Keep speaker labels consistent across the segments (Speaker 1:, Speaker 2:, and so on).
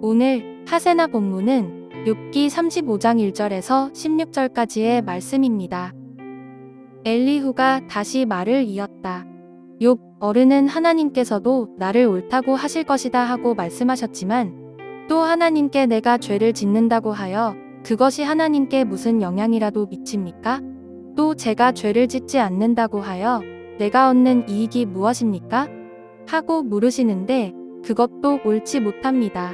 Speaker 1: 오늘 하세나 본문은 욥기 35장 1절에서 16절까지의 말씀입니다. 엘리후가 다시 말을 이었다. 욥, 어른은 하나님께서도 나를 옳다고 하실 것이다 하고 말씀하셨지만 또 하나님께 내가 죄를 짓는다고 하여 그것이 하나님께 무슨 영향이라도 미칩니까? 또 제가 죄를 짓지 않는다고 하여 내가 얻는 이익이 무엇입니까? 하고 물으시는데 그것도 옳지 못합니다.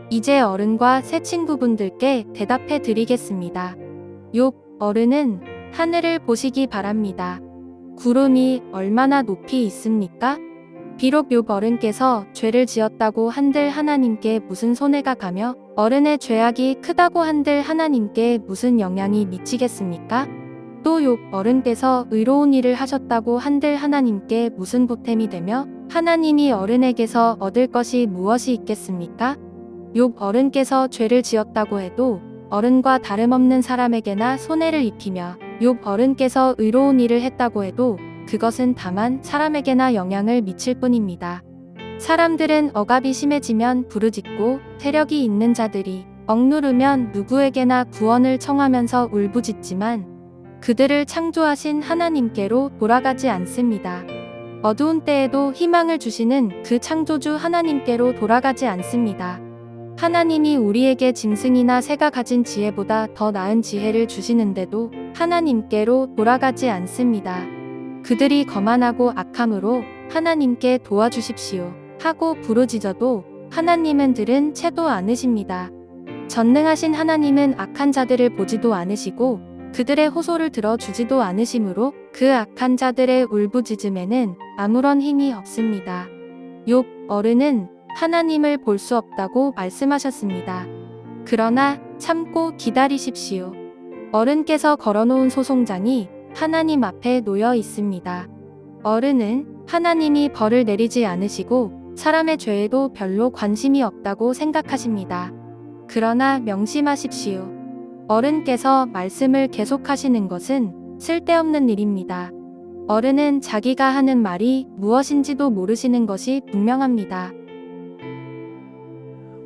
Speaker 1: 이제 어른과 새 친구분들께 대답해 드리겠습니다. 욥, 어른은 하늘을 보시기 바랍니다. 구름이 얼마나 높이 있습니까? 비록 욥 어른께서 죄를 지었다고 한들 하나님께 무슨 손해가 가며 어른의 죄악이 크다고 한들 하나님께 무슨 영향이 미치겠습니까? 또 욥 어른께서 의로운 일을 하셨다고 한들 하나님께 무슨 보탬이 되며 하나님이 어른에게서 얻을 것이 무엇이 있겠습니까? 욥 어른께서 죄를 지었다고 해도 어른과 다름없는 사람에게나 손해를 입히며 욥 어른께서 의로운 일을 했다고 해도 그것은 다만 사람에게나 영향을 미칠 뿐입니다. 사람들은 억압이 심해지면 부르짖고 세력이 있는 자들이 억누르면 누구에게나 구원을 청하면서 울부짖지만 그들을 창조하신 하나님께로 돌아가지 않습니다. 어두운 때에도 희망을 주시는 그 창조주 하나님께로 돌아가지 않습니다. 하나님이 우리에게 짐승이나 새가 가진 지혜보다 더 나은 지혜를 주시는데도 하나님께로 돌아가지 않습니다. 그들이 거만하고 악함으로 하나님께 도와주십시오 하고 부르짖어도 하나님은 들은 채도 않으십니다. 전능하신 하나님은 악한 자들을 보지도 않으시고 그들의 호소를 들어주지도 않으시므로 그 악한 자들의 울부짖음에는 아무런 힘이 없습니다. 욥 어른은 하나님을 볼 수 없다고 말씀하셨습니다. 그러나 참고 기다리십시오. 어른께서 걸어놓은 소송장이 하나님 앞에 놓여 있습니다. 어른은 하나님이 벌을 내리지 않으시고 사람의 죄에도 별로 관심이 없다고 생각하십니다. 그러나 명심하십시오. 어른께서 말씀을 계속하시는 것은 쓸데없는 일입니다. 어른은 자기가 하는 말이 무엇인지도 모르시는 것이 분명합니다.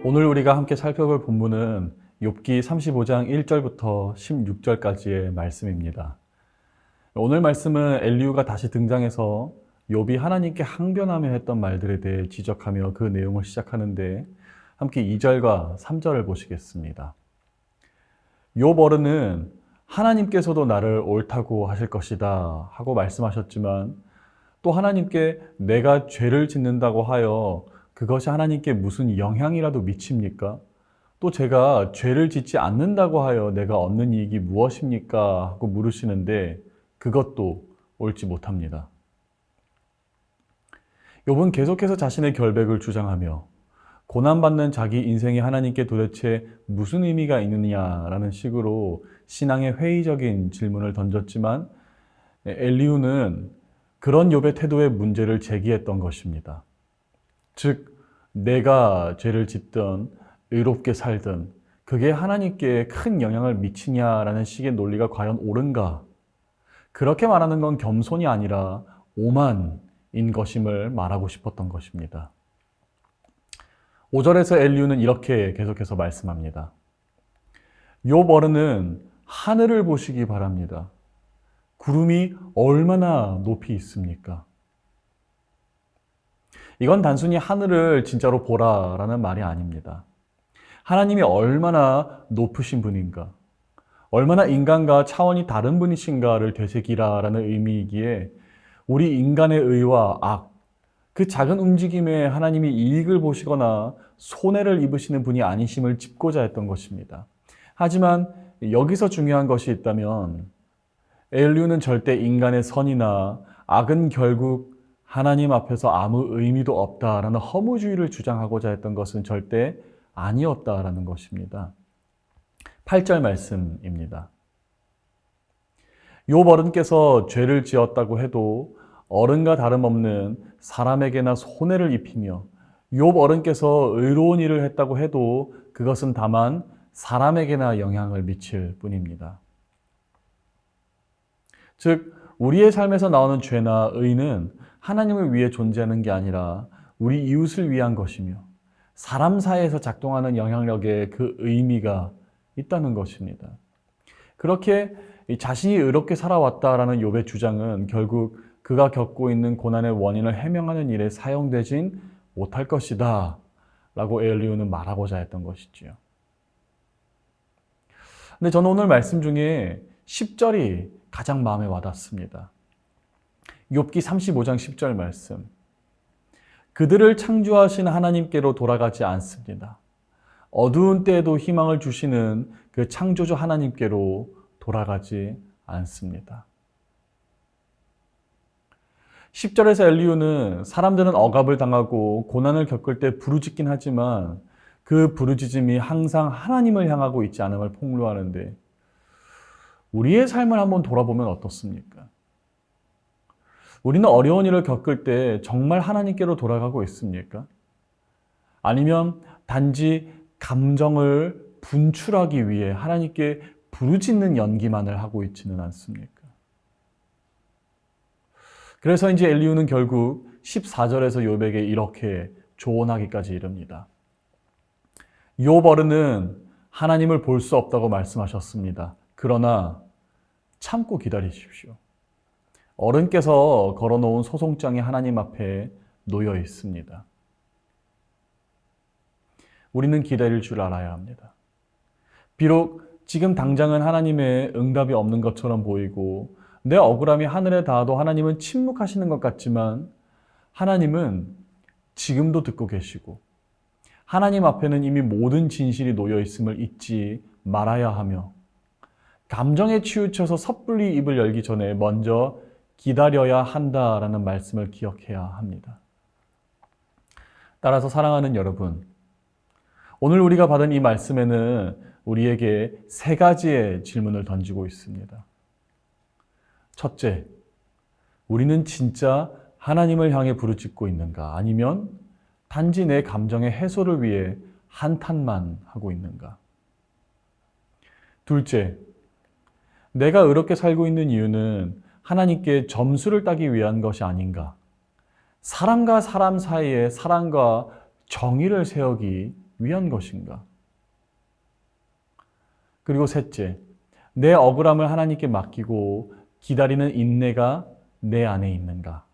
Speaker 2: 오늘 우리가 함께 살펴볼 본문은 욥기 35장 1절부터 16절까지의 말씀입니다. 오늘 말씀은 엘리후가 다시 등장해서 욥이 하나님께 항변하며 했던 말들에 대해 지적하며 그 내용을 시작하는데 함께 2절과 3절을 보시겠습니다. 욥 어른은 하나님께서도 나를 옳다고 하실 것이다 하고 말씀하셨지만 또 하나님께 내가 죄를 짓는다고 하여 그것이 하나님께 무슨 영향이라도 미칩니까? 또 제가 죄를 짓지 않는다고 하여 내가 얻는 이익이 무엇입니까? 하고 물으시는데 그것도 옳지 못합니다. 욥은 계속해서 자신의 결백을 주장하며 고난받는 자기 인생이 하나님께 도대체 무슨 의미가 있느냐라는 식으로 신앙의 회의적인 질문을 던졌지만 엘리후는 그런 욥의 태도에 문제를 제기했던 것입니다. 즉 내가 죄를 짓든 의롭게 살든 그게 하나님께 큰 영향을 미치냐라는 식의 논리가 과연 옳은가? 그렇게 말하는 건 겸손이 아니라 오만인 것임을 말하고 싶었던 것입니다. 5절에서 엘리후는 이렇게 계속해서 말씀합니다. 욥 어른은 하늘을 보시기 바랍니다. 구름이 얼마나 높이 있습니까? 이건 단순히 하늘을 진짜로 보라라는 말이 아닙니다. 하나님이 얼마나 높으신 분인가, 얼마나 인간과 차원이 다른 분이신가를 되새기라라는 의미이기에 우리 인간의 의와 악, 그 작은 움직임에 하나님이 이익을 보시거나 손해를 입으시는 분이 아니심을 짚고자 했던 것입니다. 하지만 여기서 중요한 것이 있다면 엘리후는 절대 인간의 선이나 악은 결국 하나님 앞에서 아무 의미도 없다라는 허무주의를 주장하고자 했던 것은 절대 아니었다라는 것입니다. 8절 말씀입니다. 욥 어른께서 죄를 지었다고 해도 어른과 다름없는 사람에게나 손해를 입히며 욥 어른께서 의로운 일을 했다고 해도 그것은 다만 사람에게나 영향을 미칠 뿐입니다. 즉 우리의 삶에서 나오는 죄나 의는 하나님을 위해 존재하는 게 아니라 우리 이웃을 위한 것이며 사람 사이에서 작동하는 영향력에 그 의미가 있다는 것입니다. 그렇게 자신이 의롭게 살아왔다라는 욥의 주장은 결국 그가 겪고 있는 고난의 원인을 해명하는 일에 사용되진 못할 것이다 라고 엘리후는 말하고자 했던 것이지요. 근데 저는 오늘 말씀 중에 10절이 가장 마음에 와닿습니다. 욥기 35장 10절 말씀. 그들을 창조하신 하나님께로 돌아가지 않습니다. 어두운 때에도 희망을 주시는 그 창조주 하나님께로 돌아가지 않습니다. 10절에서 엘리후는 사람들은 억압을 당하고 고난을 겪을 때 부르짖긴 하지만 그 부르짖음이 항상 하나님을 향하고 있지 않음을 폭로하는데 우리의 삶을 한번 돌아보면 어떻습니까? 우리는 어려운 일을 겪을 때 정말 하나님께로 돌아가고 있습니까? 아니면 단지 감정을 분출하기 위해 하나님께 부르짖는 연기만을 하고 있지는 않습니까? 그래서 이제 엘리후는 결국 14절에서 욥에게 이렇게 조언하기까지 이릅니다. 욥 어른은 하나님을 볼 수 없다고 말씀하셨습니다. 그러나 참고 기다리십시오. 어른께서 걸어놓은 소송장이 하나님 앞에 놓여 있습니다. 우리는 기다릴 줄 알아야 합니다. 비록 지금 당장은 하나님의 응답이 없는 것처럼 보이고 내 억울함이 하늘에 닿아도 하나님은 침묵하시는 것 같지만 하나님은 지금도 듣고 계시고 하나님 앞에는 이미 모든 진실이 놓여 있음을 잊지 말아야 하며 감정에 치우쳐서 섣불리 입을 열기 전에 먼저 기다려야 한다라는 말씀을 기억해야 합니다. 따라서 사랑하는 여러분, 오늘 우리가 받은 이 말씀에는 우리에게 세 가지의 질문을 던지고 있습니다. 첫째, 우리는 진짜 하나님을 향해 부르짖고 있는가? 아니면 단지 내 감정의 해소를 위해 한탄만 하고 있는가? 둘째, 내가 의롭게 살고 있는 이유는 하나님께 점수를 따기 위한 것이 아닌가? 사람과 사람 사이에 사랑과 정의를 세우기 위한 것인가? 그리고 셋째, 내 억울함을 하나님께 맡기고 기다리는 인내가 내 안에 있는가?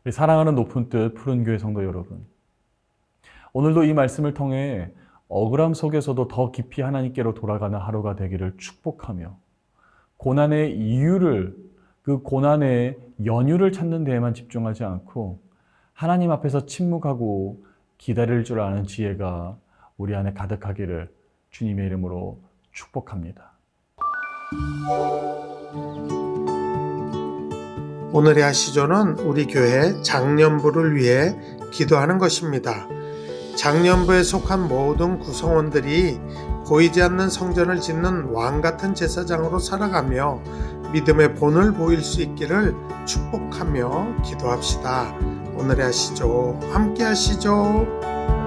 Speaker 2: 우리 사랑하는 높은 뜻 푸른 교회 성도 여러분, 오늘도 이 말씀을 통해 억울함 속에서도 더 깊이 하나님께로 돌아가는 하루가 되기를 축복하며 고난의 이유를, 그 고난의 연유를 찾는 데에만 집중하지 않고 하나님 앞에서 침묵하고 기다릴 줄 아는 지혜가 우리 안에 가득하기를 주님의 이름으로 축복합니다.
Speaker 3: 오늘의 아시조는 우리 교회 장년부를 위해 기도하는 것입니다. 장년부에 속한 모든 구성원들이 보이지 않는 성전을 짓는 왕같은 제사장으로 살아가며 믿음의 본을 보일 수 있기를 축복하며 기도합시다. 오늘의 아시조 함께 하시죠.